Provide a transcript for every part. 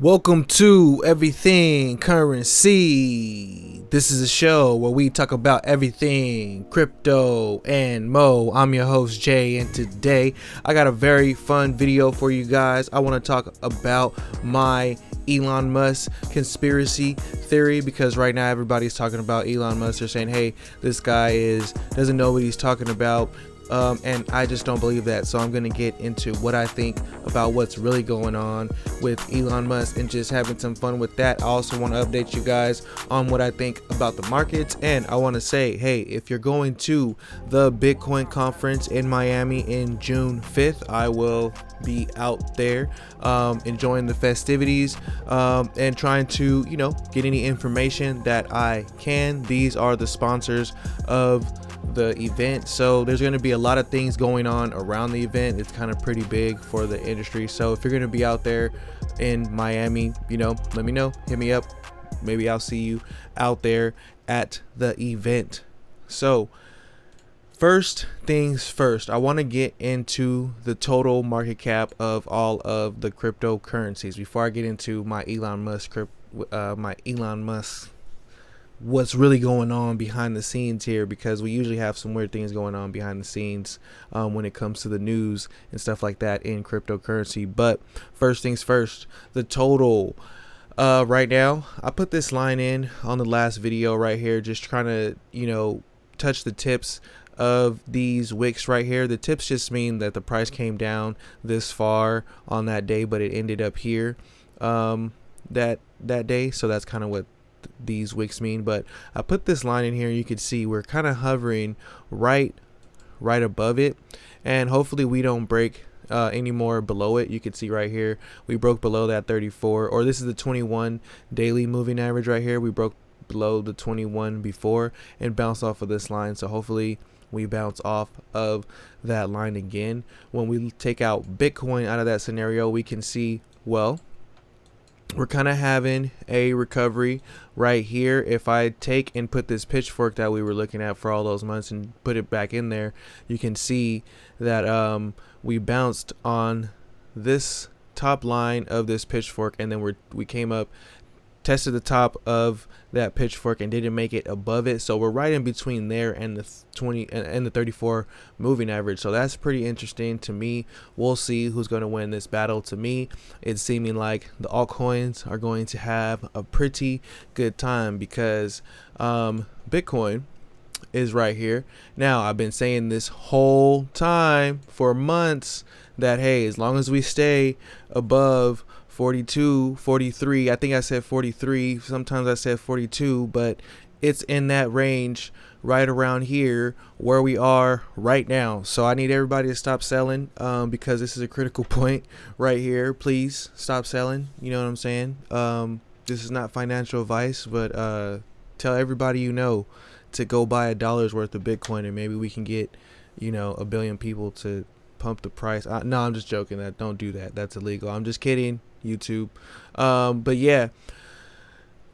Welcome to Everything Currency. This is a show where we talk about everything crypto and mo. I'm your host Jay, and today I got a very fun video for you guys. I want to talk about my Elon Musk conspiracy theory, because right now everybody's talking about Elon Musk. They're saying, hey, this guy doesn't know what he's talking about. And I just don't believe that. So I'm going to get into what I think about what's really going on with Elon Musk and just having some fun with that. I also want to update you guys on what I think about the markets. And I want to say, hey, if you're going to the Bitcoin conference in Miami in June 5th, I will be out there enjoying the festivities and trying to, get any information that I can. These are the sponsors of the event, so there's going to be a lot of things going on around the event. It's kind of pretty big for the industry, so if you're going to be out there in Miami, let me know, hit me up, maybe I'll see you out there at the event. So first things first, I want to get into the total market cap of all of the cryptocurrencies before I get into my Elon Musk what's really going on behind the scenes here, because we usually have some weird things going on behind the scenes when it comes to the news and stuff like that in cryptocurrency. But first things first, the total right now, I put this line in on the last video right here, just trying to touch the tips of these wicks right here. The tips just mean that the price came down this far on that day, but it ended up here that day. So that's kind of what these wicks mean. But I put this line in here, you can see we're kind of hovering right above it, and hopefully we don't break any more below it. You can see right here we broke below that 34, or this is the 21 daily moving average right here. We broke below the 21 before and bounced off of this line, so hopefully we bounce off of that line again. When we take out Bitcoin out of that scenario, we can see, well, we're kind of having a recovery right here. If I take and put this pitchfork that we were looking at for all those months and put it back in there, you can see that we bounced on this top line of this pitchfork, and then we came up, tested the top of that pitchfork and didn't make it above it. So we're right in between there and the 20 and the 34 moving average. So that's pretty interesting to me. We'll see who's going to win this battle. To me, it's seeming like the altcoins are going to have a pretty good time, because Bitcoin is right here. Now, I've been saying this whole time for months that, hey, as long as we stay above 42, 43, I think I said 43, sometimes I said 42, but it's in that range right around here where we are right now. So I need everybody to stop selling, because this is a critical point right here. Please stop selling. You know what I'm saying? This is not financial advice, but tell everybody to go buy $1 worth of Bitcoin, and maybe we can get a billion people to pump the price. No, I'm just joking. Don't do that. That's illegal. I'm just kidding, YouTube. But yeah,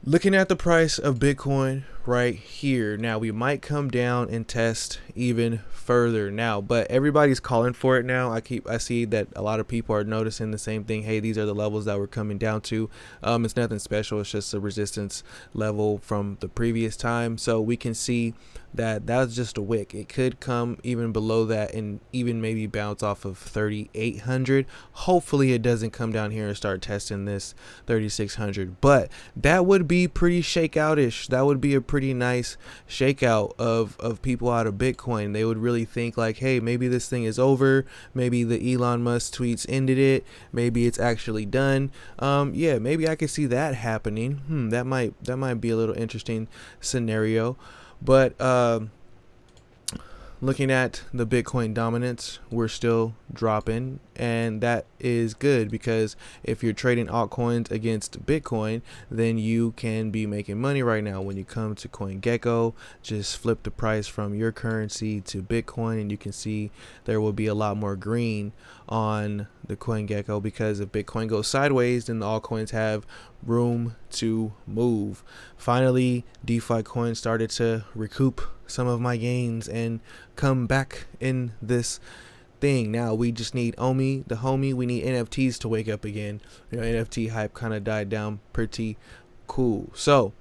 looking at the price of Bitcoin right here, now we might come down and test even further now, but everybody's calling for it now. I see that a lot of people are noticing the same thing. Hey, these are the levels that we're coming down to. It's nothing special. It's just a resistance level from the previous time. So we can see that that's just a wick. It could come even below that and even maybe bounce off of 3,800. Hopefully it doesn't come down here and start testing this 3,600, but that would be pretty shakeout-ish. That would be a pretty nice shakeout of people out of Bitcoin. They would really think like, hey, maybe this thing is over. Maybe the Elon Musk tweets ended it. Maybe it's actually done. Yeah, maybe I could see that happening. That might be a little interesting scenario. But looking at the Bitcoin dominance, we're still dropping, and that is good, because if you're trading altcoins against Bitcoin, then you can be making money right now. When you come to CoinGecko, just flip the price from your currency to Bitcoin, and you can see there will be a lot more green on the CoinGecko, because if Bitcoin goes sideways, then the altcoins have room to move. Finally, DeFi coins started to recoup some of my gains and come back in this thing. Now we just need Omi, the homie. We need NFTs to wake up again. NFT hype kind of died down pretty cool. So,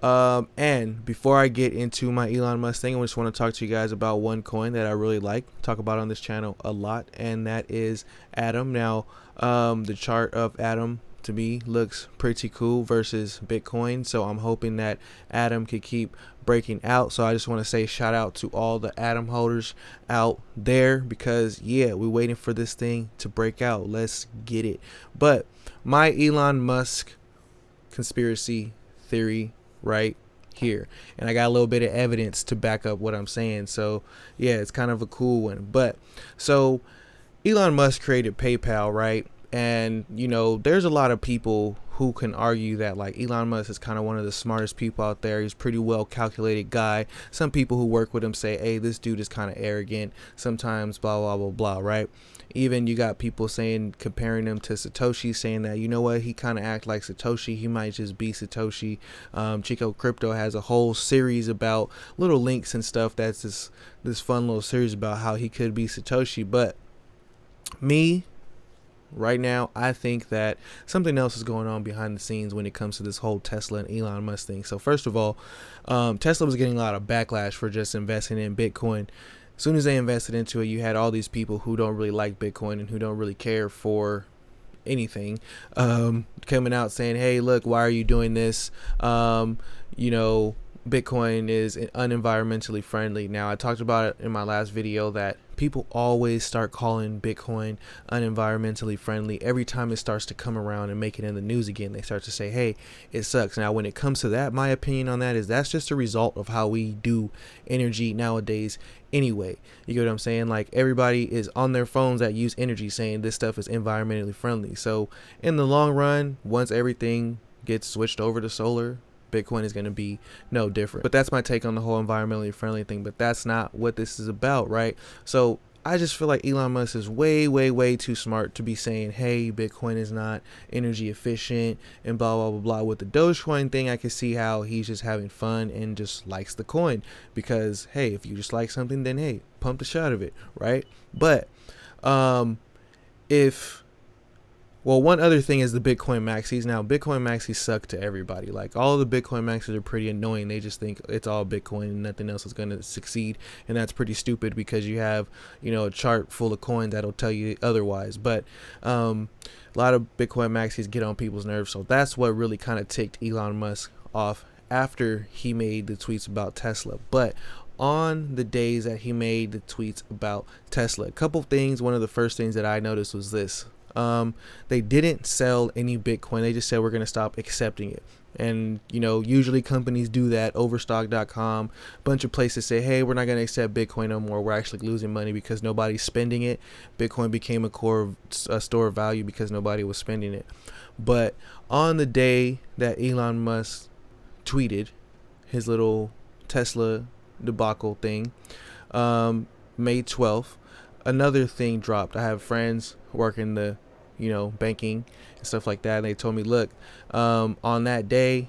and before I get into my Elon Musk thing, I just want to talk to you guys about one coin that I really like, talk about on this channel a lot, and that is Atom. Now, the chart of Atom to me looks pretty cool versus Bitcoin, so I'm hoping that Atom could keep breaking out. So I just want to say shout out to all the Atom holders out there, because yeah, we're waiting for this thing to break out. Let's get it. But my Elon Musk conspiracy theory right here, and I got a little bit of evidence to back up what I'm saying. So yeah, it's kind of a cool one. But so Elon Musk created PayPal, right? And there's a lot of people who can argue that like Elon Musk is kind of one of the smartest people out there. He's a pretty well calculated guy. Some people who work with him say, hey, this dude is kind of arrogant sometimes, blah blah blah blah, right? Even you got people saying, comparing him to Satoshi, saying that, you know what, he kind of act like Satoshi. He might just be Satoshi. Chico Crypto has a whole series about little links and stuff. That's this fun little series about how he could be Satoshi. But me, right now, I think that something else is going on behind the scenes when it comes to this whole Tesla and Elon Musk thing. So first of all, Tesla was getting a lot of backlash for just investing in Bitcoin. As soon as they invested into it, you had all these people who don't really like Bitcoin and who don't really care for anything, coming out saying, hey, look, why are you doing this? Bitcoin is unenvironmentally friendly. Now, I talked about it in my last video that people always start calling Bitcoin unenvironmentally friendly every time it starts to come around and make it in the news again. They start to say, hey, it sucks. Now, when it comes to that, my opinion on that is that's just a result of how we do energy nowadays anyway. You get what I'm saying? Like, everybody is on their phones that use energy saying this stuff is environmentally friendly. So in the long run, once everything gets switched over to solar, Bitcoin is going to be no different. But that's my take on the whole environmentally friendly thing. But that's not what this is about, right? So I just feel like Elon Musk is way, way, way too smart to be saying, hey, Bitcoin is not energy efficient and blah, blah, blah, blah. With the Dogecoin thing, I can see how he's just having fun and just likes the coin. Because, hey, if you just like something, then, hey, pump the shot of it, right? But one other thing is the Bitcoin Maxis. Now, Bitcoin Maxis suck to everybody. Like, all of the Bitcoin Maxis are pretty annoying. They just think it's all Bitcoin and nothing else is going to succeed. And that's pretty stupid because you have, a chart full of coins that'll tell you otherwise. But a lot of Bitcoin Maxis get on people's nerves. So that's what really kind of ticked Elon Musk off after he made the tweets about Tesla. But on the days that he made the tweets about Tesla, a couple things. One of the first things that I noticed was this. They didn't sell any Bitcoin. They just said we're going to stop accepting it. And, usually companies do that. Overstock.com, a bunch of places say, hey, we're not going to accept Bitcoin no more. We're actually losing money because nobody's spending it. Bitcoin became a store of value because nobody was spending it. But on the day that Elon Musk tweeted his little Tesla debacle thing, May 12th, another thing dropped. I have friends working the banking and stuff like that, and they told me, look, on that day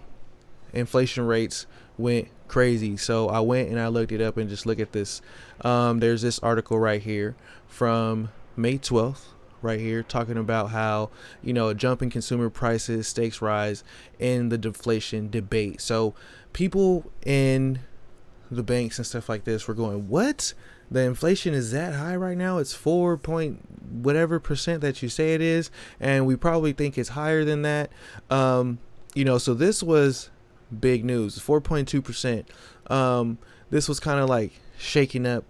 inflation rates went crazy. So I went and I looked it up and just look at this. There's this article right here from May 12th right here talking about how a jump in consumer prices, stakes rise in the deflation debate. So people in the banks and stuff like this were going, what? The inflation is that high right now? It's 4 point whatever percent that you say it is, and we probably think it's higher than that. So this was big news. 4.2%. This was kind of like shaking up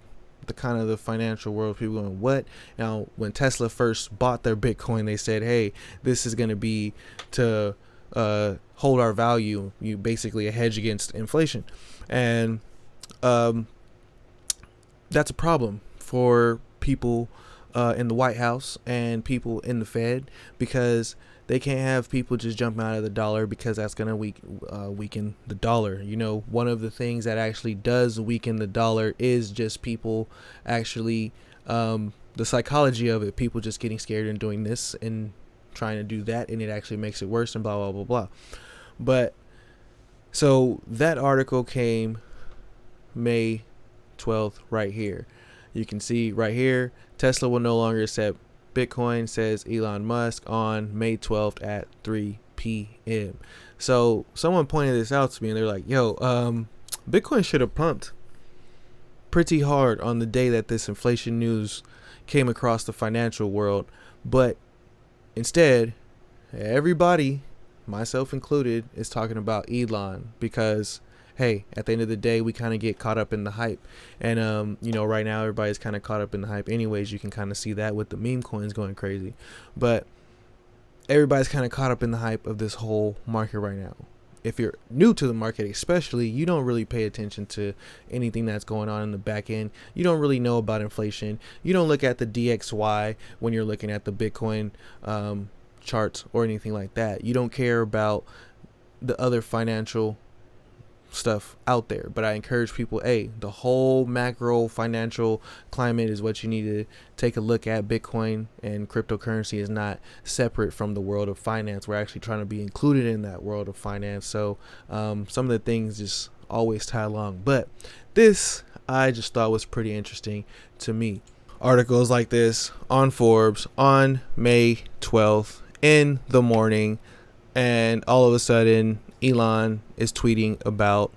the financial world. People going, what? Now, when Tesla first bought their Bitcoin, they said, hey, this is going to be to hold our value. You basically a hedge against inflation, and that's a problem for people in the White House and people in the Fed, because they can't have people just jumping out of the dollar, because that's going to weaken the dollar. One of the things that actually does weaken the dollar is just people actually, the psychology of it, people just getting scared and doing this and trying to do that, and it actually makes it worse and blah, blah, blah, blah. But so that article came May 12th right here. You can see right here, Tesla will no longer accept Bitcoin, says Elon Musk on May 12th at 3 p.m. So someone pointed this out to me and they're like, yo, Bitcoin should have pumped pretty hard on the day that this inflation news came across the financial world. But instead, everybody, myself included, is talking about Elon because, hey, at the end of the day, we kind of get caught up in the hype. And, right now, everybody's kind of caught up in the hype anyways. You can kind of see that with the meme coins going crazy. But everybody's kind of caught up in the hype of this whole market right now. If you're new to the market especially, you don't really pay attention to anything that's going on in the back end. You don't really know about inflation. You don't look at the DXY when you're looking at the Bitcoin charts or anything like that. You don't care about the other financial stuff out there. But I encourage people, hey, the whole macro financial climate is what you need to take a look at. Bitcoin and cryptocurrency is not separate from the world of finance. We're actually trying to be included in that world of finance. So some of the things just always tie along. But this I just thought was pretty interesting to me. Articles like this on Forbes on May 12th in the morning, and all of a sudden Elon is tweeting about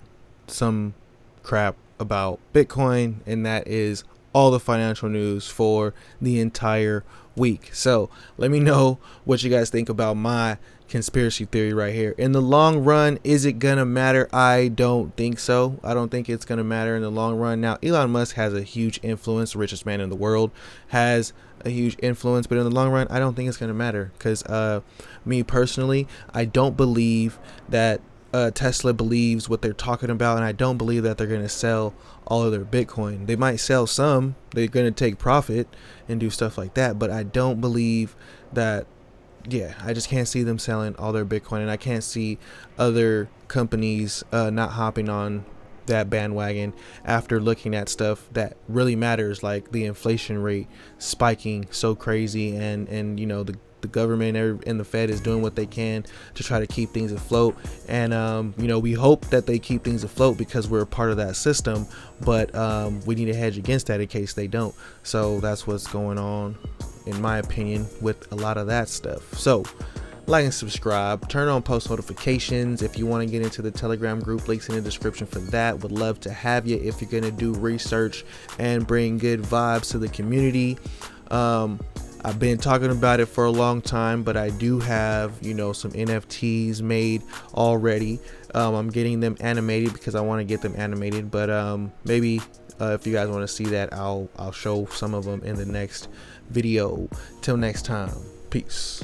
some crap about Bitcoin, and that is all the financial news for the entire week. So let me know what you guys think about my conspiracy theory right here. In the long run, is it gonna matter? I don't think so. I don't think it's gonna matter in the long run. Now, Elon Musk has a huge influence, the richest man in the world, has a huge influence, but in the long run, I don't think it's gonna matter because me personally, I don't believe that Tesla believes what they're talking about, and I don't believe that they're gonna sell all of their Bitcoin. They might sell some, they're gonna take profit and do stuff like that, but I don't believe that. Yeah, I just can't see them selling all their Bitcoin, and I can't see other companies not hopping on that bandwagon after looking at stuff that really matters, like the inflation rate spiking so crazy, and the government and the Fed is doing what they can to try to keep things afloat. And we hope that they keep things afloat because we're a part of that system, but we need to hedge against that in case they don't. So that's what's going on, in my opinion, with a lot of that stuff. So like and subscribe, turn on post notifications. If you want to get into the Telegram group, links in the description for that. Would love to have you if you're going to do research and bring good vibes to the community. I've been talking about it for a long time, but I do have, some NFTs made already. I'm getting them animated because I want to get them animated, but maybe if you guys want to see that, I'll show some of them in the next video. Till next time, peace.